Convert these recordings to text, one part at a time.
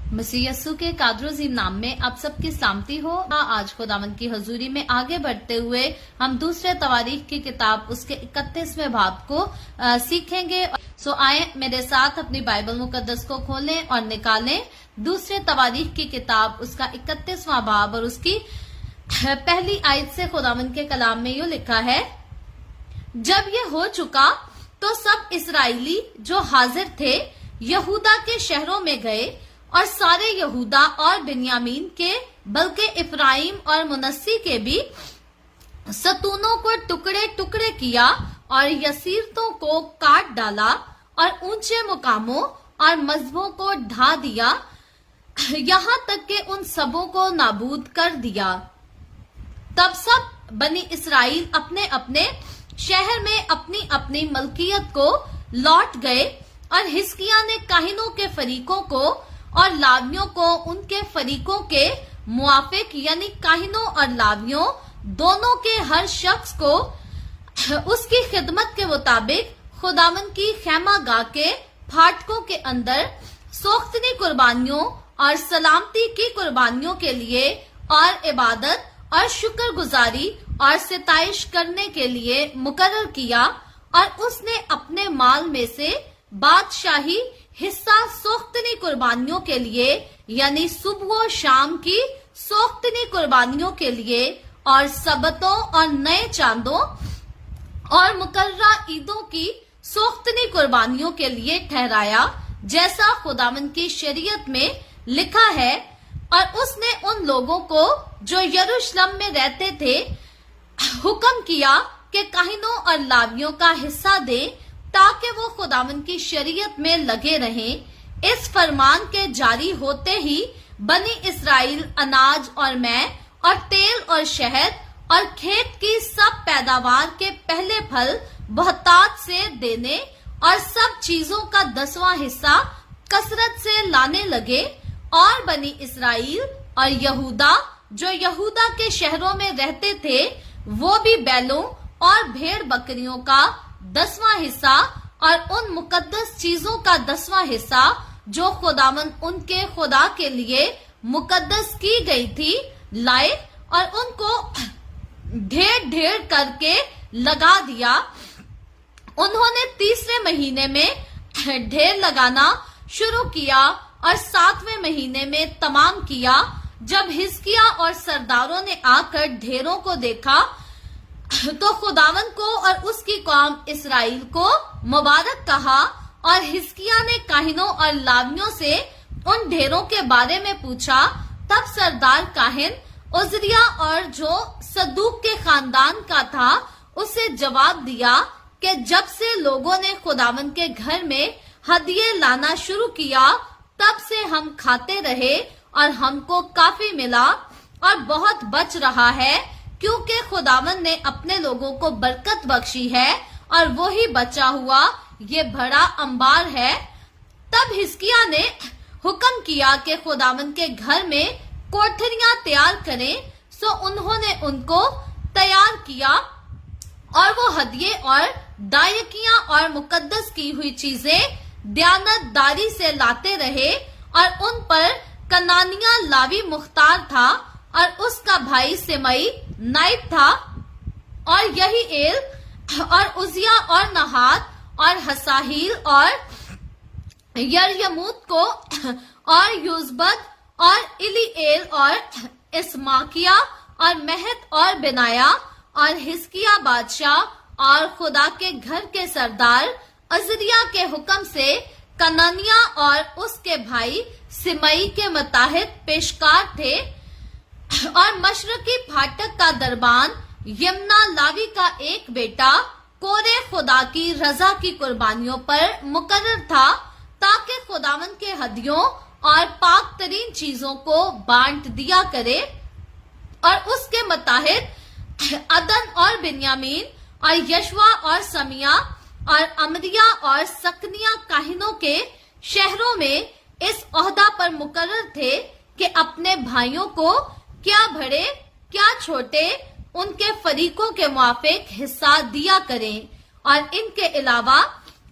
मसीह यस्सु के कादरोज़ीम नाम में आप सबकी सलामती हो। आज खुदावंद की हजूरी में आगे बढ़ते हुए हम दूसरे तवारीख की किताब उसके 31वें बाब को सीखेंगे। सो आए मेरे साथ अपनी बाइबल मुकद्दस को खोलें और निकालें दूसरे तवारीख की किताब उसका 31वां बाब और उसकी पहली आयत से खुदावंद के कलाम में यूं लिखा है, जब ये हो चुका तो सब इस्राएली जो हाजिर थे यहूदा के शहरों में गए और सारे यहूदा और बिन्यामीन के बल्कि इफ्राइम और मुनस्सी के भी सतूनों को टुकड़े टुकड़े किया और यसीरतों को काट डाला और ऊंचे मुकामों और मजबों को ढा दिया, यहाँ तक कि उन सबों को नाबूद कर दिया। तब सब बनी इस्राएल अपने अपने शहर में अपनी अपनी मलकियत को लौट गए और हिजकिय्याह ने काहिनों के फरीकों को और लावियों को उनके फरीकों के मुआफिक यानी काहिनों और लावियों दोनों के हर शख्स को उसकी खिदमत के मुताबिक खुदावन की खैमागाह के फाटकों के अंदर सोख्तनी कुर्बानियों और सलामती की कुर्बानियों के लिए और इबादत और शुक्रगुजारी और सिताइश करने के लिए मुकर्रर किया। और उसने अपने माल में से बादशाही हिस्सा सोख्तनी कुर्बानियों के लिए यानी सुबह शाम की सोख्तनी कुर्बानियों के लिए और सबतों और नए चांदों और मुकर्रा ईदों की सोख्तनी कुर्बानियों के लिए ठहराया, जैसा खुदावंद की शरीयत में लिखा है। और उसने उन लोगों को जो यरूशलेम में रहते थे हुक्म किया कि काहिनों और लावियों का हिस्सा दें ताकि वो खुदावंद की शरीयत में लगे रहें। इस फरमान के जारी होते ही बनी इस्राएल अनाज और मै और तेल और शहद और खेत की सब पैदावार के पहले फल बहुतात से देने और सब चीजों का 10वां हिस्सा कसरत से लाने लगे। और बनी इस्राएल और यहूदा जो यहूदा के शहरों में रहते थे वो भी बैलों और भेड़ बकरियों का 10वां हिस्सा और उन मुकद्दस चीजों का 10वां हिस्सा जो खुदावन उनके खुदा के लिए मुकद्दस की गई थी लाए और उनको ढेर ढेर करके लगा दिया। उन्होंने तीसरे महीने में ढेर लगाना शुरू किया और 7वें महीने में तमाम किया। जब हिजकिय्याह और सरदारों ने आकर ढेरों को देखा तो खुदावन को और उसकी कौम इस्राएल को मुबारक कहा। और हिजकिय्याह ने काहिनों और लावियों से उन ढेरों के बारे में पूछा। तब सरदार काहिन उजरिया और जो सदूक के खानदान का था उसे जवाब दिया कि जब से लोगों ने खुदावन के घर में हदिये लाना शुरू किया तब से हम खाते रहे और हमको काफी मिला और बहुत बच रहा है, क्योंकि खुदावन ने अपने लोगों को बरकत बख्शी है और वही बचा हुआ ये बड़ा अंबार है। तब हिजकिय्याह ने हुक्म किया कि खुदावन के घर में कोठरियां तैयार करें। सो उन्होंने उनको तैयार किया और वो हदिये और दायकियां और मुकद्दस की हुई चीजें दयानतदारी से लाते रहे। और उन पर कनानिया लावी मुख्तार था और उसका भाई सिमई नाइब था। और यही एल और उजिया और नहात और हसाहील और यरयमूत को और यूजबद और इलीएल और इस्माकिया और महत और बिनाया और हिजकिय्याह बादशाह और खुदा के घर के सरदार अजरिया के हुक्म से कनानिया और उसके भाई सिमई के मुताहिद पेशकार थे। और मशरकी फाटक का दरबान यमना लावी का एक बेटा कोरे खुदा की रजा की कुर्बानियों पर मुकर्रर था, ताकि खुदावन के हदियों और पाक तरीन चीजों को बांट दिया करे। और उसके मुताहिद अदन और बिन्यामीन और यशवा और समिया और अमरिया और सकनिया काहिनों के शहरों में इस ओहदा पर मुकर्रर थे कि अपने भाइयों को क्या बड़े क्या छोटे उनके फरीकों के मुआफिक हिस्सा दिया करें। और इनके अलावा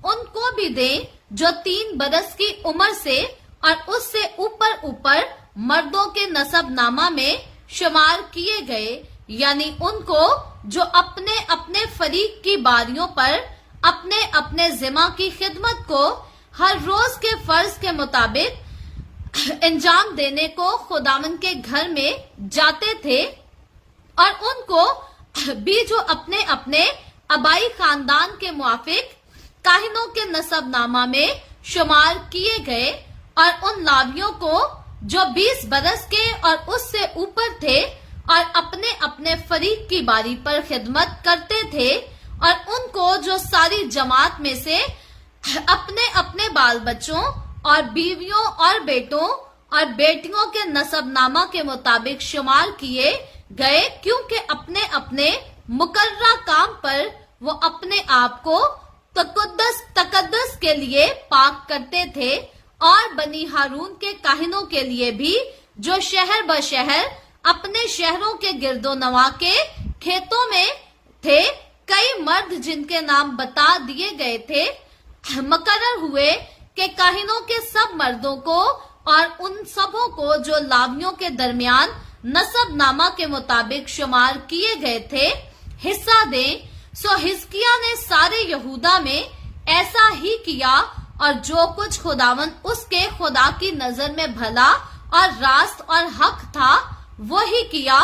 उनको भी दें जो 3 बरस की उम्र से और उससे ऊपर ऊपर मर्दों के नसब नामा में शुमार किए गए, यानी उनको जो अपने अपने फरीक की बारियों पर अपने अपने जिम्मा की खिदमत को हर रोज के फर्ज के मुताबिक अंजाम देने को खुदावंद के घर में जाते थे, और उनको भी जो अपने अपने आबाई खानदान के मुआफिक काहिनों के नसब नामा में शुमार किए गए, और उन लावियों को जो 20 बरस के और उससे ऊपर थे और अपने अपने फरीक की बारी पर खिदमत करते थे, और उनको जो सारी जमात में से अपने अपने बाल बच्चों और बीवियों और बेटों और बेटियों के नसबनामा के मुताबिक शुमार किए गए, क्योंकि अपने अपने मुकर्रा काम पर वो अपने आप को तकद्दस के लिए पाक करते थे, और बनी हारून के काहिनों के लिए भी जो शहर ब शहर अपने शहरों के गिरदो नवा के खेतों में थे, कई मर्द जिनके नाम बता दिए गए थे मुकर्रर हुए कि काहिनों के सब मर्दों को और उन सबों को जो लावियों के दरमियान नसब नामा के मुताबिक शुमार किए गए थे हिस्सा दें। सो हिजकिय्याह ने सारे यहूदा में ऐसा ही किया, और जो कुछ खुदावंद उसके खुदा की नजर में भला और रास्त और हक था वो ही किया,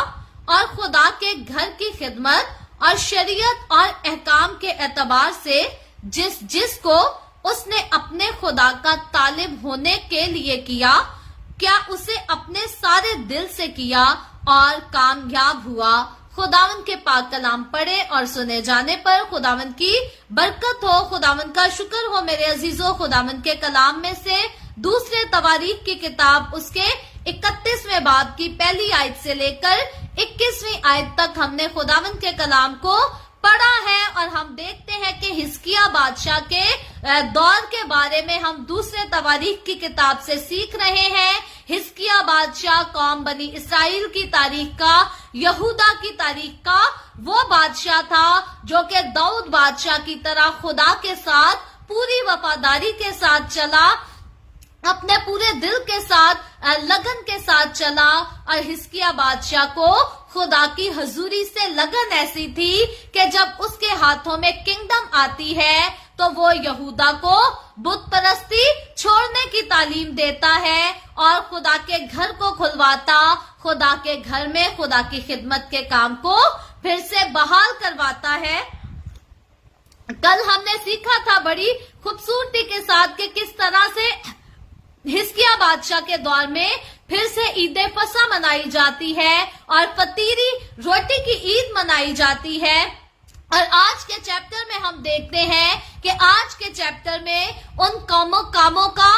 और खुदा के घर की खिदमत और शरीयत और अहकाम के एतबार से जिसको उसने अपने खुदा का तालिब होने के लिए किया, क्या उसे अपने सारे दिल से किया और कामयाब हुआ। खुदावंद के पाक कलाम पढ़े और सुने जाने पर खुदावंद की बरकत हो। खुदावंद का शुक्र हो मेरे अजीजों। खुदावंद के कलाम में से दूसरे तवारीख की किताब उसके 31वें बाब की पहली आयत से लेकर 21वीं आयत तक हमने खुदावंद के कलाम को पढ़ा है, और हम देखते हैं कि हिजकिय्याह बादशाह के दौर के बारे में हम दूसरे तवारीख की किताब से सीख रहे हैं। हिजकिय्याह बादशाह कौम बनी इसराइल की तारीख का, यहूदा की तारीख का वो बादशाह था जो कि दाऊद बादशाह की तरह खुदा के साथ पूरी वफादारी के साथ चला, अपने पूरे दिल के साथ लगन के साथ चला, और हिजकिय्याह बादशाह को खुदा की हजूरी से लगन ऐसी थी कि जब उसके हाथों में किंगडम आती है तो वो यहूदा को बुत परस्ती छोड़ने की तालीम देता है और खुदा के घर को खुलवाता, खुदा के घर में खुदा की खिदमत के काम को फिर से बहाल करवाता है। कल हमने सीखा था बड़ी खूबसूरती के साथ कि किस तरह से हिजकिय्याह बादशाह के दौर में फिर से ईद फसा मनाई जाती है और फतीरी रोटी की ईद मनाई जाती है। और आज के चैप्टर में हम देखते हैं कि आज के चैप्टर में उन कामों का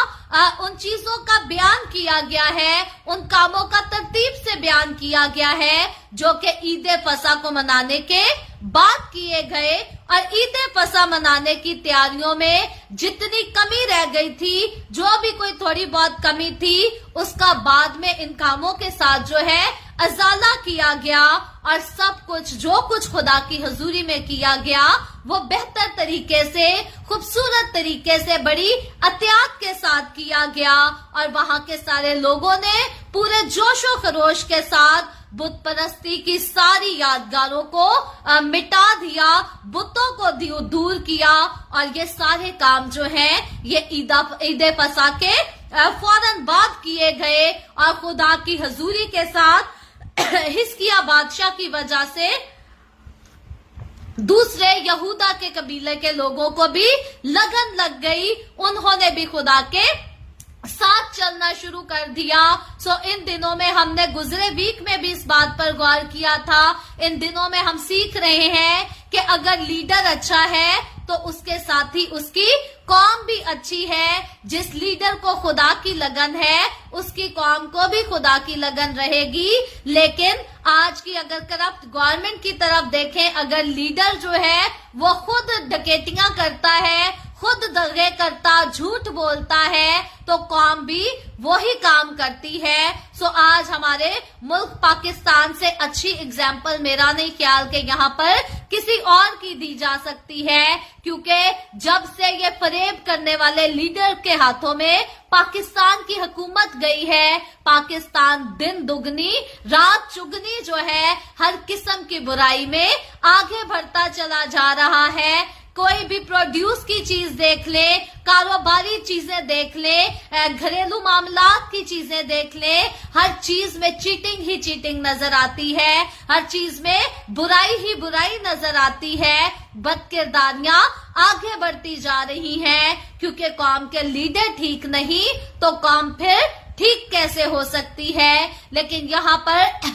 उन चीजों का बयान किया गया है, उन कामों का तरतीब से बयान किया गया है जो कि ईद फसा को मनाने के बाद किए गए। और ईद फसा मनाने की तैयारियों में जितनी कमी रह गई थी, जो भी कोई थोड़ी बहुत कमी थी, उसका बाद में इन कामों के साथ जो है अजाला किया गया, और सब कुछ जो कुछ खुदा की हजूरी में किया गया वो बेहतर तरीके से, खूबसूरत तरीके से, बड़ी एहतियात के साथ किया गया। और वहां के सारे लोगों ने पूरे जोशो खरोश के साथ बुत परस्ती की सारी यादगारों को मिटा दिया, बुतों को दूर किया, और ये सारे काम जो हैं ये ईद फसा के फौरन बाद किए गए। और खुदा की हजूरी के साथ हिजकिय्याह बादशाह की वजह से दूसरे यहूदा के कबीले के लोगों को भी लगन लग गई, उन्होंने भी खुदा के साथ चलना शुरू कर दिया। सो इन दिनों में हमने गुजरे वीक में भी इस बात पर गौर किया था। इन दिनों में हम सीख रहे हैं कि अगर लीडर अच्छा है तो उसके साथ ही उसकी कौम भी अच्छी है। जिस लीडर को खुदा की लगन है उसकी कौम को भी खुदा की लगन रहेगी। लेकिन आज की अगर करप्ट गवर्नमेंट की तरफ देखें, अगर लीडर जो है वो खुद डकैतियां करता है, खुद दगे करता झूठ बोलता है तो कौम भी वही काम करती है। सो आज हमारे मुल्क पाकिस्तान से अच्छी एग्जाम्पल मेरा नहीं ख्याल के यहाँ पर किसी और की दी जा सकती है, क्योंकि जब से ये फरेब करने वाले लीडर के हाथों में पाकिस्तान की हुकूमत गई है, पाकिस्तान दिन दुगनी रात चुगनी जो है हर किस्म की बुराई में आगे बढ़ता चला जा रहा है। कोई भी प्रोड्यूस की चीज देख ले, कारोबारी चीजें देख ले, घरेलू मामलात की चीजें देख ले, हर चीज में चीटिंग ही चीटिंग नजर आती है, हर चीज में बुराई ही बुराई नजर आती है। बदकिरदारियां आगे बढ़ती जा रही हैं, क्योंकि कौम के लीडर ठीक नहीं तो कौम फिर ठीक कैसे हो सकती है। लेकिन यहाँ पर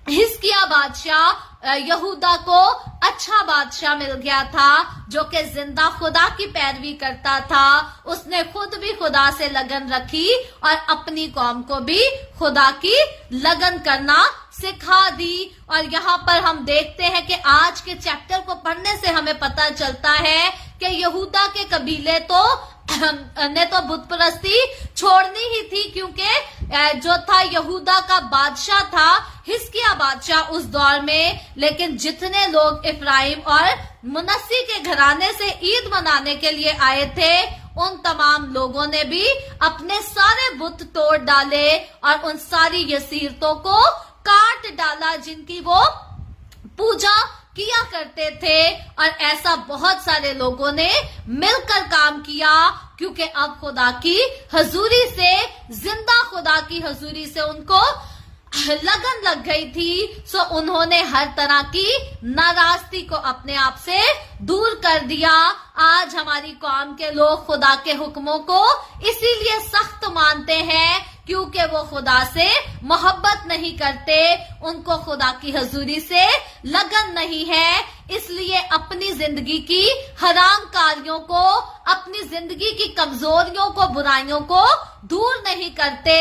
हिजकिय्याह बादशाह यहूदा को अच्छा बादशाह मिल गया था, जो कि जिंदा खुदा की पैरवी करता था। उसने खुद भी खुदा से लगन रखी और अपनी कौम को भी खुदा की लगन करना सिखा दी। और यहाँ पर हम देखते हैं कि आज के चैप्टर को पढ़ने से हमें पता चलता है कि यहूदा के कबीले ने तो बुत परस्ती छोड़नी ही थी, क्योंकि जो था यहूदा का बादशाह था हिजकिय्याह बादशाह उस दौर में। लेकिन जितने लोग इफ्राइम और मुनस्सी के घराने से ईद मनाने के लिए आए थे, उन तमाम लोगों ने भी अपने सारे बुत तोड़ डाले और उन सारी यसीरतों को काट डाला जिनकी वो पूजा किया करते थे। और ऐसा बहुत सारे लोगों ने मिलकर काम किया, क्योंकि अब खुदा की हजूरी से, जिंदा खुदा की हजूरी से उनको लगन लग गई थी। सो उन्होंने हर तरह की नाराजगी को अपने आप से दूर कर दिया। आज हमारी कौम के लोग खुदा के हुक्मों को इसीलिए सख्त मानते हैं, क्योंकि वो खुदा से मोहब्बत नहीं करते, उनको खुदा की हजूरी से लगन नहीं है। इसलिए अपनी जिंदगी की हराम कारियों को, अपनी जिंदगी की कमजोरियों को, बुराइयों को दूर नहीं करते,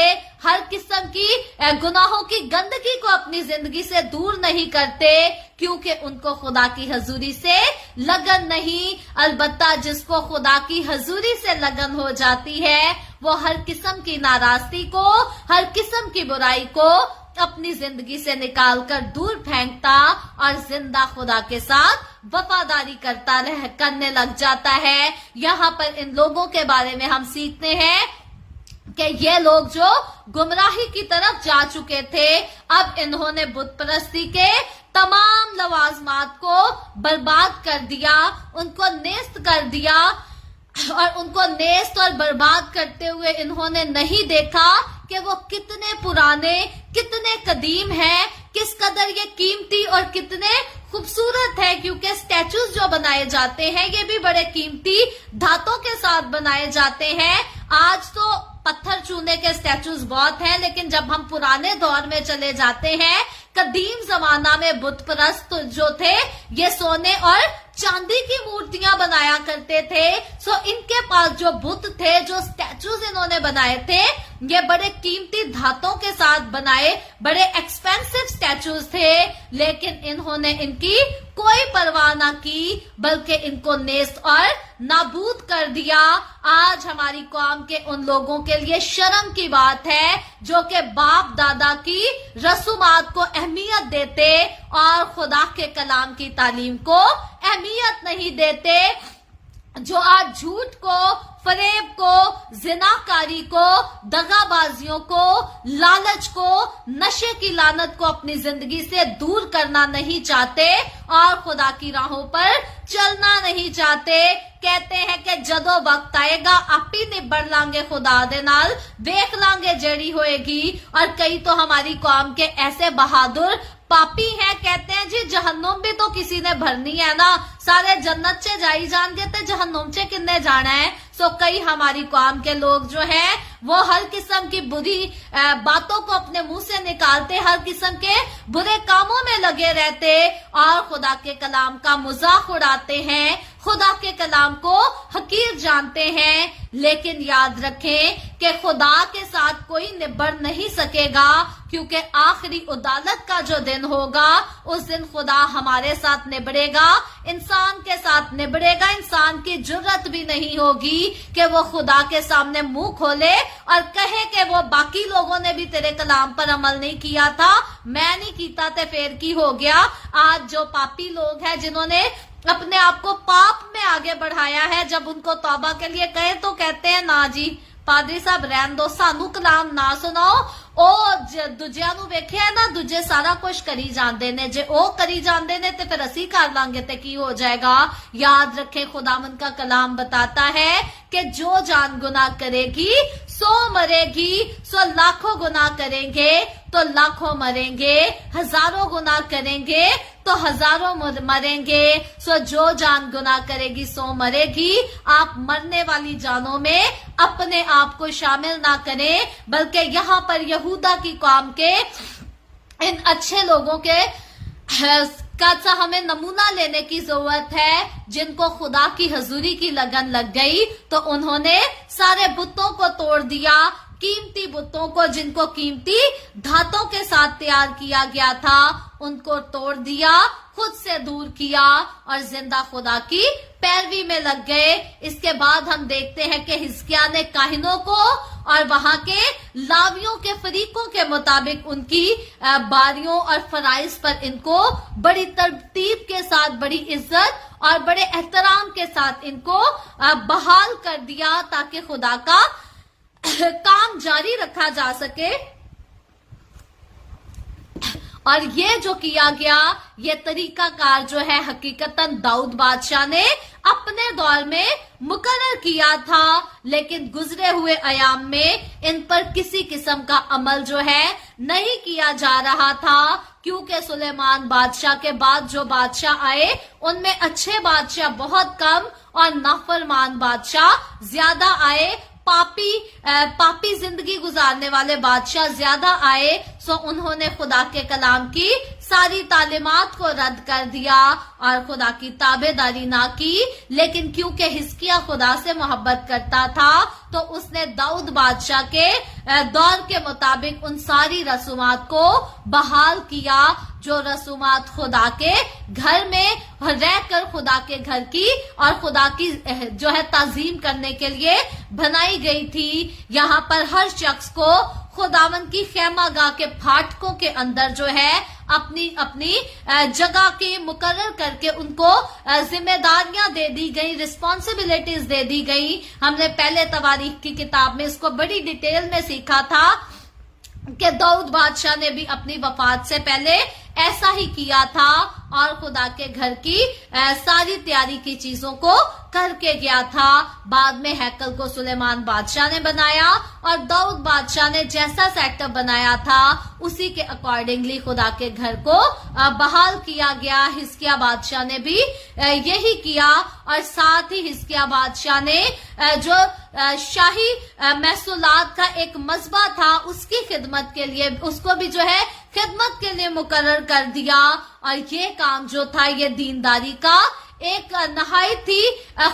हर किस्म की गुनाहों की गंदगी को अपनी जिंदगी से दूर नहीं करते, क्योंकि उनको खुदा की हजूरी से लगन नहीं। अलबत्ता जिसको खुदा की हजूरी से लगन हो जाती है, वो हर किस्म की नाराजगी को, हर किस्म की बुराई को अपनी जिंदगी से निकालकर दूर फेंकता और जिंदा खुदा के साथ वफादारी करने लग जाता है। यहाँ पर इन लोगों के बारे में हम सीखते हैं कि ये लोग जो गुमराही की तरफ जा चुके थे, अब इन्होंने बुत परस्ती के तमाम लवाजमात को बर्बाद कर दिया, उनको नेस्त कर दिया। और उनको नेस्त और बर्बाद करते हुए इन्होंने नहीं देखा कि वो कितने पुराने, कितने कदीम हैं, किस कदर ये कीमती और कितने खूबसूरत है। क्योंकि स्टैचूज जो बनाए जाते हैं ये भी बड़े कीमती धातों के साथ बनाए जाते हैं। आज तो पत्थर चूने के स्टैचूज बहुत हैं, लेकिन जब हम पुराने दौर में चले जाते हैं, कदीम जमाना में बुत परस्त जो थे ये सोने और चांदी की मूर्तियां बनाया करते थे। सो इनके पास जो बुत थे, जो स्टैचूज इन्होंने बनाए थे, ये बड़े कीमती धातों के साथ बनाए बड़े एक्सपेंसिव स्टैचूज थे। लेकिन इन्होंने इनकी कोई परवाह ना की, बल्कि इनको नेस्त और नाबूद कर दिया। आज हमारी कौम के उन लोगों के लिए शर्म की बात है जो कि बाप दादा की रसूमात को अहमियत देते और खुदा के कलाम की तालीम को अहमियत नहीं देते, जो आज झूठ को, फरेब को, जिनाकारी को, दगाबाजियों को, लालच को, नशे की लानत को अपनी जिंदगी से दूर करना नहीं चाहते और खुदा की राहों पर चलना नहीं चाहते। कहते हैं कि जदों वक्त आएगा आप ही निबड़ लांगे खुदा दे नाल, देख लांगे जड़ी होएगी। और कई तो हमारी कौम के ऐसे बहादुर पापी हैं, कहते हैं जी जहन्नुम भी तो किसी ने भरनी है ना, सारे जन्नत से जाई जाएंगे तो जहन्नुम से किन्ने जाना है। सो कई हमारी कौम के लोग जो हैं वो हर किस्म की बुरी बातों को अपने मुंह से निकालते, हर किस्म के बुरे कामों में लगे रहते और खुदा के कलाम का मजाक उड़ाते हैं, خدا کے کلام کو حقیر جانتے ہیں، لیکن یاد رکھیں کہ خدا کے ساتھ کوئی نبڑ نہیں سکے گا، کیونکہ آخری عدالت کا جو دن ہوگا اس دن خدا ہمارے ساتھ نبڑے گا، انسان کے ساتھ نبڑے گا۔ انسان کی جرت بھی نہیں ہوگی کہ وہ خدا کے سامنے منہ کھولے اور کہے کہ وہ باقی لوگوں نے بھی تیرے کلام پر عمل نہیں کیا تھا، میں نہیں کیتا تے پھر کی ہو گیا۔ آج جو پاپی لوگ ہیں جنہوں نے اپنے آپ کو پاپ میں آگے بڑھایا ہے، جب ان کو توبہ کے لیے کہے تو کہتے ہیں نا جی پادری صاحب رہن دو، سانو کلام نہ سناؤ، او دوجیاں نو ویکھیا نا دوجے سارا کچھ کری جاندے نے، جے او کری جاندے نے تے پھر اسی کر لیں گے تے کی ہو جائے گا۔ یاد رکھیں خداوند کا کلام بتاتا ہے کہ جو جان گناہ کرے گی سو مرے گی، سو لاکھوں گناہ کریں گے تو لاکھوں مریں گے، ہزاروں گناہ کریں گے تو ہزاروں مریں گے، سو جو جان گناہ کرے گی سو مرے گی۔ آپ مرنے والی جانوں میں اپنے آپ کو شامل نہ کریں، بلکہ یہاں پر یہودا کی قوم کے ان اچھے لوگوں کے کا ہمیں نمونہ لینے کی ضرورت ہے، جن کو خدا کی حضوری کی لگن لگ گئی تو انہوں نے سارے بتوں کو توڑ دیا، قیمتی بتوں کو جن کو قیمتی دھاتوں کے ساتھ تیار کیا گیا تھا ان کو توڑ دیا، خود سے دور کیا اور زندہ خدا کی پیروی میں لگ گئے۔ اس کے بعد ہم دیکھتے ہیں کہ حزقیاہ نے کاہنوں کو اور وہاں کے لاویوں کے فریقوں کے مطابق ان کی باریوں اور فرائض پر ان کو بڑی ترتیب کے ساتھ، بڑی عزت اور بڑے احترام کے ساتھ ان کو بحال کر دیا تاکہ خدا کا کام جاری رکھا جا سکے۔ اور یہ جو کیا گیا، یہ طریقہ کار جو ہے حقیقتاً داؤد بادشاہ نے اپنے دور میں مقرر کیا تھا، لیکن گزرے ہوئے ایام میں ان پر کسی قسم کا عمل جو ہے نہیں کیا جا رہا تھا، کیونکہ سلیمان بادشاہ کے بعد جو بادشاہ آئے ان میں اچھے بادشاہ بہت کم اور نافرمان بادشاہ زیادہ آئے، پاپی زندگی گزارنے والے بادشاہ زیادہ آئے، سو انہوں نے خدا کے کلام کی ساری تعلیمات کو رد کر دیا اور خدا کی تابع داری نہ کی۔ لیکن کیونکہ حزقیاہ خدا سے محبت کرتا تھا تو اس نے داؤد بادشاہ کے دور کے مطابق ان ساری رسومات کو بحال کیا جو رسومات خدا کے گھر میں رہ کر خدا کے گھر کی اور خدا کی جو ہے تعظیم کرنے کے لیے بنائی گئی تھی۔ یہاں پر ہر شخص کو خداوند کی خیمہ گاہ کے پھاٹکوں کے اندر جو ہے اپنی جگہ کی مقرر کر کے ان کو ذمہ داریاں دے دی گئی، رسپانسبلٹیز دے دی گئی۔ ہم نے پہلے تواریخ کی کتاب میں اس کو بڑی ڈیٹیل میں سیکھا تھا کہ داؤد بادشاہ نے بھی اپنی وفات سے پہلے ایسا ہی کیا تھا اور خدا کے گھر کی ساری تیاری کی چیزوں کو کر کے گیا تھا۔ بعد میں ہیکل کو سلیمان بادشاہ نے بنایا اور داؤد بادشاہ نے جیسا سیٹ اپ بنایا تھا اسی کے اکارڈنگلی خدا کے گھر کو بحال کیا گیا۔ حزقیاہ بادشاہ نے بھی یہی کیا اور ساتھ ہی حزقیاہ بادشاہ نے جو شاہی محصولات کا ایک مذبح تھا اس کی خدمت کے لیے اس کو بھی جو ہے خدمت کے لیے مقرر کر دیا، اور یہ کام جو تھا یہ دینداری کا ایک نہایت ہی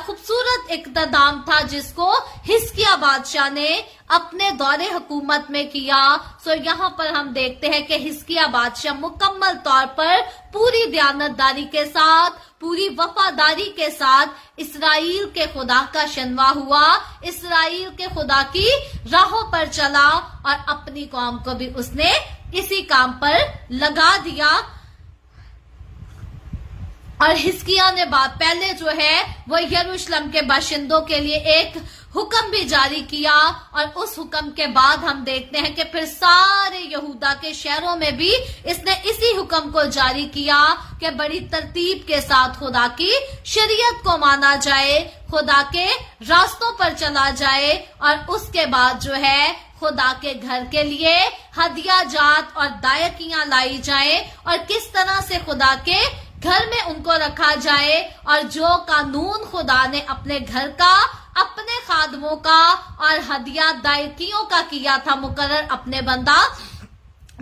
خوبصورت اقتدام تھا جس کو حزقیاہ بادشاہ نے اپنے دور حکومت میں کیا۔ سو یہاں پر ہم دیکھتے ہیں کہ حزقیاہ بادشاہ مکمل طور پر پوری دیانتداری کے ساتھ، پوری وفاداری کے ساتھ اسرائیل کے خدا کا شنوا ہوا، اسرائیل کے خدا کی راہوں پر چلا اور اپنی قوم کو بھی اس نے اسی کام پر لگا دیا۔ اور حزقیاہ نے بات پہلے جو ہے وہ یروشلم کے باشندوں کے لیے ایک حکم بھی جاری کیا، اور اس حکم کے بعد ہم دیکھتے ہیں کہ پھر سارے یہودا کے شہروں میں بھی اس نے اسی حکم کو جاری کیا کہ بڑی ترتیب کے ساتھ خدا کی شریعت کو مانا جائے، خدا کے راستوں پر چلا جائے، اور اس کے بعد جو ہے خدا کے گھر کے لیے ہدیہ جات اور دائیکیاں لائی جائیں اور کس طرح سے خدا کے گھر میں ان کو رکھا جائے، اور جو قانون خدا نے اپنے گھر کا، اپنے خادموں کا اور ہدیہ دائیکیوں کا کیا تھا مقرر اپنے بندہ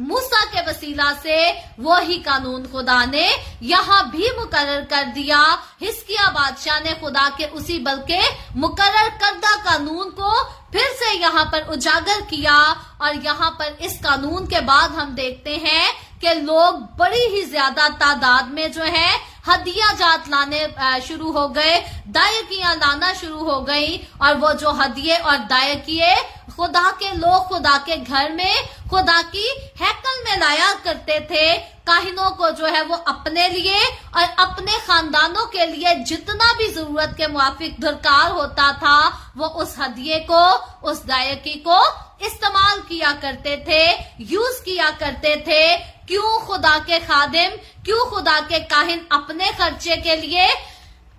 मूसा के वसीला से वही कानून खुदा ने यहाँ भी मुकर्रर कर दिया। हिजकिय्याह बादशाह ने खुदा के उसी बल्कि मुकर्रर करदा कानून को फिर से यहाँ पर उजागर किया, और यहाँ पर इस कानून के बाद हम देखते हैं कि लोग बड़ी ही ज्यादा तादाद में जो है हदिया जात लाने शुरू हो गए, दायकियां लाना शुरू हो गई, और वो जो हदिये और दायकिये खुदा के लोग खुदा के घर में खुदा की हैकल में लाया करते थे। काहिनों को जो है वो अपने लिए और अपने खानदानों के लिए जितना भी जरूरत के मुआफिक दरकार होता था वो उस हदिये को, उस दायकी को इस्तेमाल किया करते थे, यूज किया करते थे। क्यों खुदा के खादिम, क्यों खुदा के काहिन अपने खर्चे के लिए,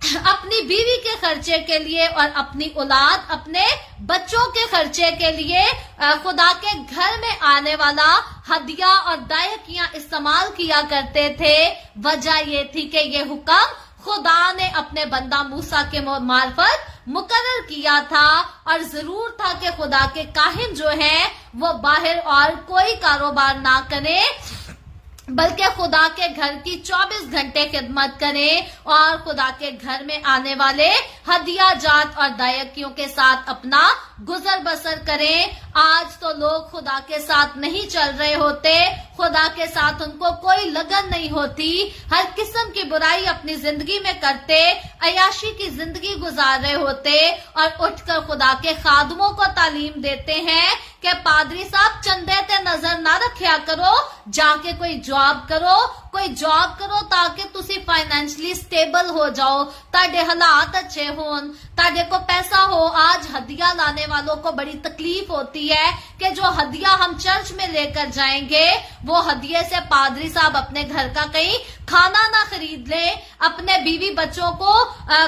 अपनी बीवी के खर्चे के लिए और अपनी औलाद, अपने बच्चों के खर्चे के लिए खुदा के घर में आने वाला हदिया और दायकियां इस्तेमाल किया करते थे? वजह ये थी कि ये हुक्म खुदा ने अपने बंदा मूसा के मार्फत मुकर्रर किया था, और जरूर था कि खुदा के काहिन जो है वो बाहर और कोई कारोबार ना करे, बल्कि खुदा के घर की 24 घंटे खिदमत करें और खुदा के घर में आने वाले हदिया जात और दायकियों के साथ अपना गुजर बसर करें। आज तो लोग खुदा के साथ नहीं चल रहे होते, खुदा के साथ उनको कोई लगन नहीं होती, हर किस्म की बुराई अपनी जिंदगी में करते, अयाशी की जिंदगी गुजार रहे होते, और उठकर खुदा के खादमों को तालीम देते हैं कि पादरी साहब चंदे ते नजर ना रखा करो, जाके कोई जॉब करो ताकि तुसी फाइनेंशियली स्टेबल हो जाओ, ताडे हालात अच्छे होन, ताडे को पैसा हो। आज हदिया लाने वालों को बड़ी तकलीफ होती है कि जो हदिया हम चर्च में लेकर जाएंगे वो हदिये से पादरी साहब अपने घर का कहीं खाना ना खरीद ले, अपने बीवी बच्चों को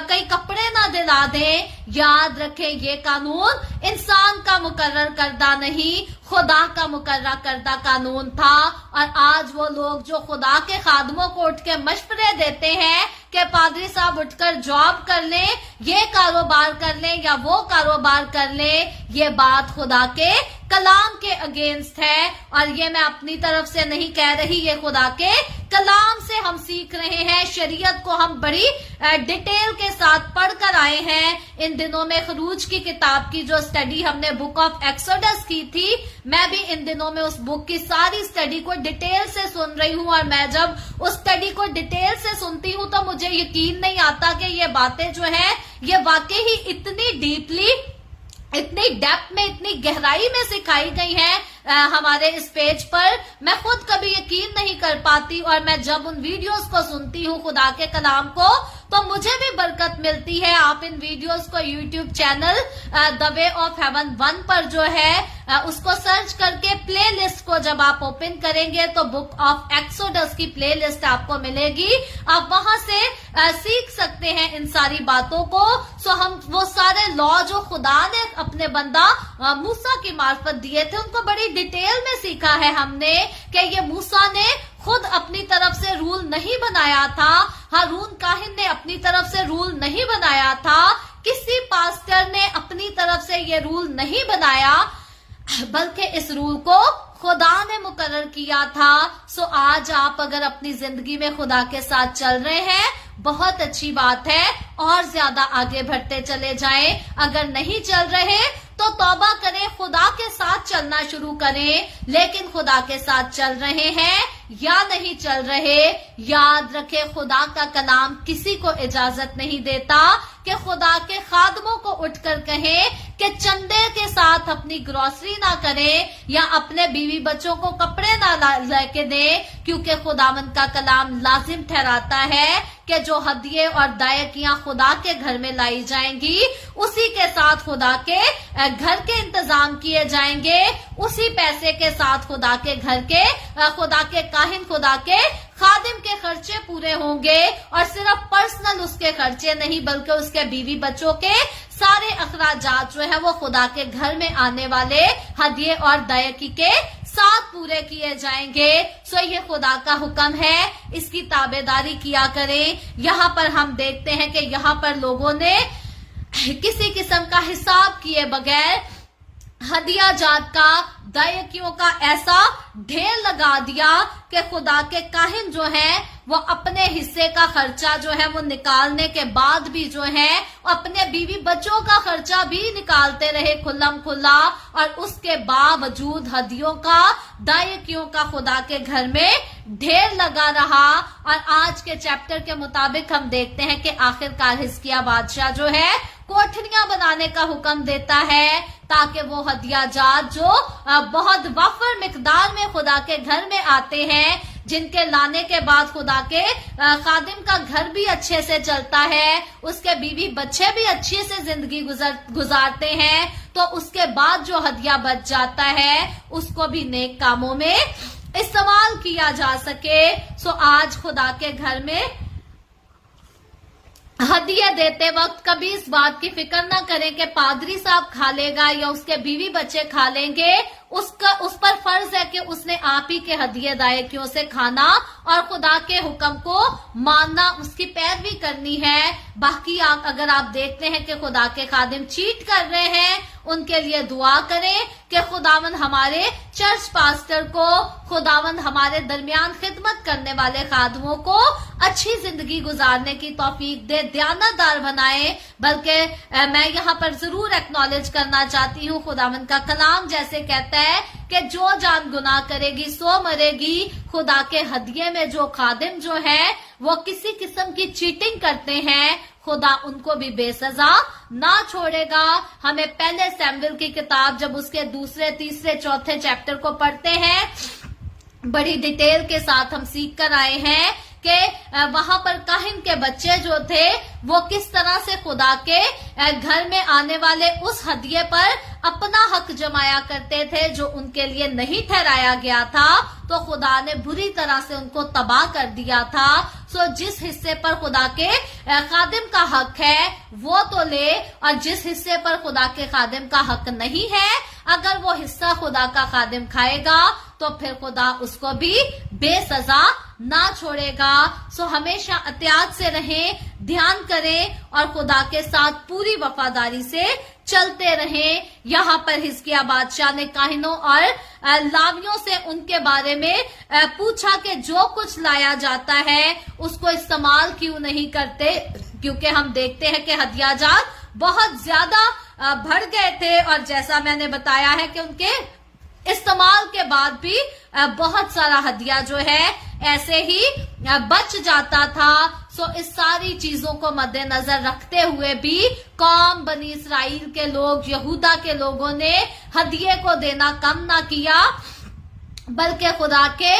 कई कपड़े ना दिला दें। याद रखें, ये कानून इंसान का मुकर्रर करदा नहीं, खुदा का मुकर्रर करदा कानून था। और आज वो लोग जो खुदा के खादमों को उठ के मशवरे देते हैं कि पादरी साहब उठकर जॉब कर लें, ये कारोबार कर लें या वो कारोबार कर लें, ये बात खुदा के कलाम के अगेंस्ट है। और ये मैं अपनी तरफ से नहीं कह रही, ये खुदा के कलाम से हम सीख रहे हैं। शरीयत को हम बड़ी डिटेल के साथ पढ़कर आए हैं। इन दिनों में खरूज की किताब की जो स्टडी हमने बुक ऑफ एक्सोडस की थी, मैं भी इन दिनों में उस बुक की सारी स्टडी को डिटेल से सुन रही हूँ, और मैं जब उस स्टडी को डिटेल से सुनती हूँ तो मुझे यकीन नहीं आता कि ये बातें जो है ये वाकई ही इतनी डीपली, इतनी डेप्थ में, इतनी गहराई में सिखाई गई है हमारे इस पेज पर। मैं खुद कभी यकीन नहीं कर पाती, और मैं जब उन वीडियोस को सुनती हूँ खुदा के कलाम को तो मुझे भी बरकत मिलती है। आप इन वीडियोस को YouTube channel the way of haven 1 पर जो है उसको सर्च करके प्ले लिस्ट को जब आप ओपन करेंगे तो बुक ऑफ एक्सोडस की प्ले लिस्ट आपको मिलेगी। आप वहां से सीख सकते हैं इन सारी बातों को। सो हम वो सारे लॉ जो खुदा ने अपने बंदा मूसा की मार्फत दिए थे उनको बड़ी डिटेल में सीखा है हमने कि ये मूसा ने खुद अपनी तरफ से रूल नहीं बनाया था, हारून काहिन ने अपनी तरफ से रूल नहीं बनाया था, किसी पास्टर ने अपनी तरफ से ये रूल नहीं बनाया, बल्कि इस रूल को खुदा ने मुकर्रर किया था। सो आज आप अगर अपनी जिंदगी में खुदा के साथ चल रहे हैं, बहुत अच्छी बात है, और ज्यादा आगे बढ़ते चले जाएं। अगर नहीं चल रहे तो तौबा करें, खुदा के साथ चलना शुरू करें। लेकिन खुदा के साथ चल रहे हैं या नहीं चल रहे, याद रखें खुदा का कलाम किसी को इजाजत नहीं देता कि खुदा के खादमों को उठकर कहें कि चंदे के साथ अपनी ग्रोसरी ना करें या अपने बीवी बच्चों को कपड़े ना लेके दें, क्योंकि खुदावंद का कलाम लाजिम ठहराता है कि जो हदिये और दायकियां खुदा के घर में लाई जाएंगी उसी के साथ खुदा के घर के इंतजाम किए जाएंगे, उसी पैसे के साथ खुदा के घर के, खुदा के काहिन, खुदा के खादिम के खर्चे पूरे होंगे। और सिर्फ पर्सनल उसके खर्चे नहीं बल्कि उसके बीवी बच्चों के सारे अखराजात जो है वो खुदा के घर में आने वाले हदिये और दायकी के साथ पूरे किए जाएंगे। सो ये खुदा का हुक्म है, इसकी ताबेदारी किया करें। यहाँ पर हम देखते हैं कि यहाँ पर लोगों ने किसी किस्म का हिसाब किए बगैर हदिया जात का, दायकियों का ऐसा ढेर लगा दिया कि खुदा के काहिन जो है वो अपने हिस्से का खर्चा जो है वो निकालने के बाद भी जो है अपने बीवी बच्चों का खर्चा भी निकालते रहे खुल्लम खुल्ला, और उसके बावजूद हदियों का दायकियों का खुदा के घर में ढेर लगा रहा। और आज के चैप्टर के मुताबिक हम देखते हैं कि आखिरकार हिजकिय्याह बादशाह जो है कोठरियां बनाने का हुक्म देता है ताकि वो हदिया जात जो बहुत वफर मिकदार में खुदा के घर में आते हैं, जिनके लाने के बाद खुदा के खादिम का घर भी अच्छे से चलता है, उसके बीवी बच्चे भी अच्छे से जिंदगी गुजारते हैं, तो उसके बाद जो हदिया बच जाता है उसको भी नेक कामों में इस्तेमाल किया जा सके। सो आज खुदा के घर में हदिया देते वक्त कभी इस बात की फिक्र ना करें कि पादरी साहब खा लेगा या उसके बीवी बच्चे खा लेंगे। उस पर फर्ज है कि उसने आप ही के हदिये दायकियों से खाना और खुदा के हुक्म को मानना, उसकी पैरवी करनी है। बाकी अगर आप देखते हैं कि खुदा के खादिम चीट कर रहे हैं, उनके लिए दुआ करें कि खुदावंद हमारे चर्च पास्टर को, खुदावंद हमारे दरमियान खिदमत करने वाले खादमों को अच्छी जिंदगी गुजारने की तौफीक दे, दयानतदार बनाए। बल्कि मैं यहाँ पर जरूर एक्नॉलेज करना चाहती हूँ, खुदावंद का कलाम जैसे कहता है कि जो जान गुनाह करेगी सो मरेगी। खुदा के हदिये में जो खादिम जो है वो किसी किस्म की चीटिंग करते हैं, खुदा उनको भी बेसजा ना छोड़ेगा। हमें पहले सैमुएल की किताब जब उसके दूसरे, तीसरे, चौथे चैप्टर को पढ़ते हैं, बड़ी डिटेल के साथ हम सीख कर आए हैं कि वहां पर काहिन के बच्चे जो थे वो किस तरह से खुदा के घर में आने वाले उस हदिये पर अपना हक जमाया करते थे जो उनके लिए नहीं ठहराया गया था, तो खुदा ने बुरी तरह से उनको तबाह कर दिया था। सो जिस हिस्से पर खुदा के खादिम का हक है वो तो ले, और जिस हिस्से पर खुदा के खादिम का हक नहीं है, अगर वो हिस्सा खुदा का खादिम खाएगा तो फिर खुदा उसको भी बेसजा ना छोड़ेगा। सो हमेशा एहतियात से रहें, ध्यान करें और खुदा के साथ पूरी वफादारी से चलते रहें। यहाँ पर हिजकिय्याह बादशाह ने काहिनों और लावियों से उनके बारे में पूछा कि जो कुछ लाया जाता है उसको इस्तेमाल क्यों नहीं करते, क्योंकि हम देखते हैं कि हदियाजात बहुत ज्यादा बढ़ गए थे, और जैसा मैंने बताया है कि उनके इस्तेमाल के बाद भी बहुत सारा हदिया जो है ऐसे ही बच जाता था। सो इस सारी चीजों को मद्देनजर रखते हुए भी कौम बनी इसराइल के लोग, यहूदा के लोगों ने हदिये को देना कम ना किया, बल्कि खुदा के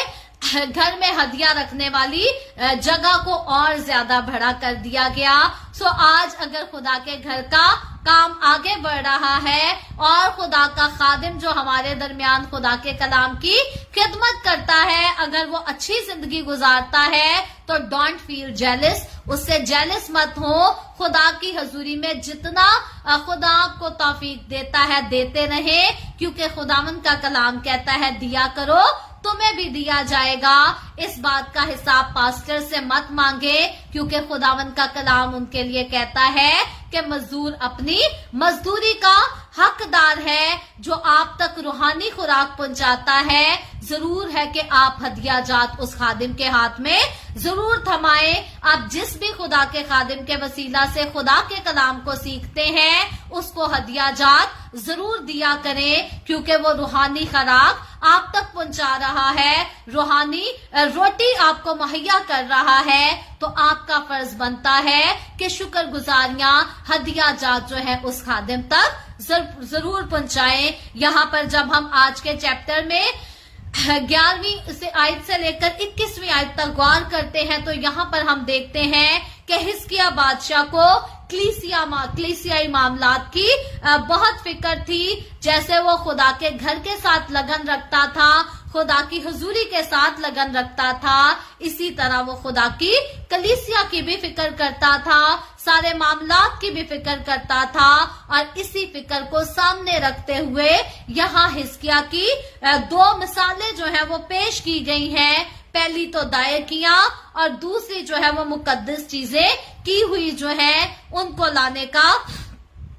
घर में हदिया रखने वाली जगह को और ज्यादा बड़ा कर दिया गया। सो आज अगर खुदा के घर का काम आगे बढ़ रहा है और खुदा का खादिम जो हमारे दरमियान खुदा के कलाम की खिदमत करता है, अगर वो अच्छी जिंदगी गुजारता है तो डोंट फील जेलस, उससे जेलस मत हो। खुदा की हजूरी में जितना खुदा आपको तौफीक देता है देते रहे, क्योंकि खुदावंद का कलाम कहता है दिया करो तुम्हें भी दिया जाएगा। इस बात का हिसाब पास्टर से मत मांगे, क्योंकि खुदावंद का कलाम उनके लिए कहता है कि मजदूर अपनी मजदूरी का हकदार है। जो आप तक रूहानी खुराक पहुंचाता है, जरूर है कि आप हदिया जात उस खादिम के हाथ में जरूर थमाएं। आप जिस भी खुदा के खादिम के वसीला से खुदा के कलाम को सीखते हैं उसको हदिया जात जरूर दिया करें, क्योंकि वो रूहानी खुराक आप तक पहुंचा रहा है, रूहानी रोटी आपको मुहैया कर रहा है। तो आपका फर्ज बनता है कि शुक्रगुजारियां हदिया जात जो है उस खादिम तक जरूर पहुंचाएं। यहाँ पर जब हम आज के चैप्टर में 11वीं से आयत से लेकर 21वीं आयत तक गौर करते हैं, तो यहाँ पर हम देखते हैं कि हिजकिय्याह बादशाह को कलीसियाई मामलात की बहुत फिक्र थी। जैसे वो खुदा के घर के साथ लगन रखता था, खुदा की हुजूरी के साथ लगन रखता था, इसी तरह वो खुदा की कलीसिया की भी फिक्र करता था, सारे मामलात की भी फिक्र करता था। और इसी फिक्र को सामने रखते हुए यहाँ हिजकिय्याह की 2 मिसालें जो है वो पेश की गई हैं। पहली तो दायकियां और दूसरी जो है वो मुकद्दस चीजें की हुई जो है उनको लाने का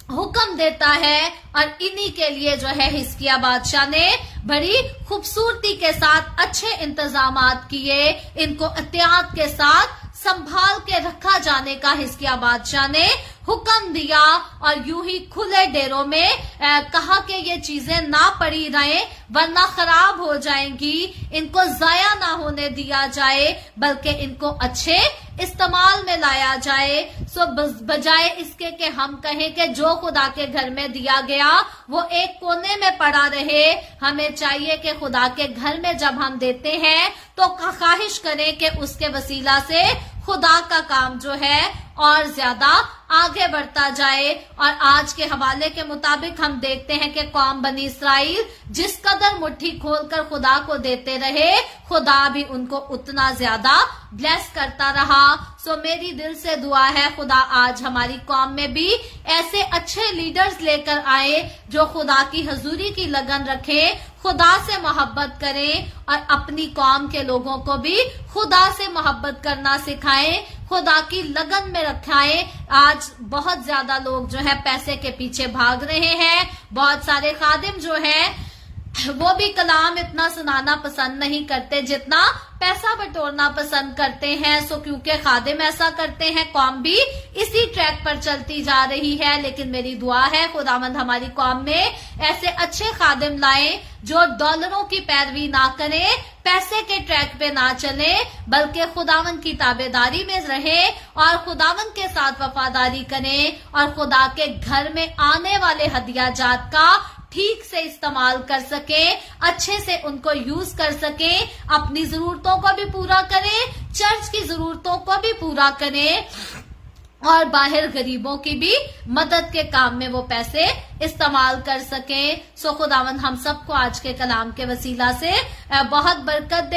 हुक्म देता है और इन्हीं के लिए जो है हिजकिय्याह बादशाह ने बड़ी खूबसूरती के साथ अच्छे इंतजामात किए, इनको एहतियात के साथ संभाल के रखा जाने का हिजकिय्याह बादशाह ने हुक्म दिया और यूं ही खुले डेरों में कहा कि ये चीजें ना पड़ी रहें वरना खराब हो जाएंगी, इनको जाया ना होने दिया जाए बल्कि इनको अच्छे इस्तेमाल में लाया जाए। सो बजाय इसके कि हम कहें कि जो खुदा के घर में दिया गया वो एक कोने में पड़ा रहे, हमें चाहिए कि खुदा के घर में जब हम देते हैं तो ख्वाहिश करें कि उसके वसीला से खुदा का काम जो है और ज्यादा आगे बढ़ता जाए। और आज के हवाले के मुताबिक हम देखते हैं कि कौम बनी इसराइल जिस कदर मुट्ठी खोलकर खुदा को देते रहे, खुदा भी उनको उतना ज्यादा ब्लेस करता रहा। सो मेरी दिल से दुआ है खुदा आज हमारी कौम में भी ऐसे अच्छे लीडर्स लेकर आए जो खुदा की हजूरी की लगन रखे, खुदा से मोहब्बत करें और अपनी कौम के लोगों को भी खुदा से मोहब्बत करना सिखाएं, खुदा की लगन में रखाएं। आज बहुत ज्यादा लोग जो है पैसे के पीछे भाग रहे हैं, बहुत सारे खादिम जो है वो भी कलाम इतना सुनाना पसंद नहीं करते जितना पैसा बटोरना पसंद करते हैं। सो क्योंकि खादिम ऐसा करते हैं कौम भी इसी ट्रैक पर चलती जा रही है। लेकिन मेरी दुआ है खुदावंद हमारी कौम में ऐसे अच्छे खादिम लाए जो डॉलरों की पैरवी ना करें, पैसे के ट्रैक पे ना चले बल्कि खुदावंद की ताबेदारी में रहे और खुदावंद के साथ वफादारी करें और खुदा के घर में आने वाले हदिया जात का ठीक से इस्तेमाल कर सके, अच्छे से उनको यूज कर सके, अपनी जरूरतों को भी पूरा करें, चर्च की जरूरतों को भी पूरा करें और बाहर गरीबों की भी मदद के काम में वो पैसे इस्तेमाल कर सके। सो खुदावंद हम सबको आज के कलाम के वसीला से बहुत बरकत दे।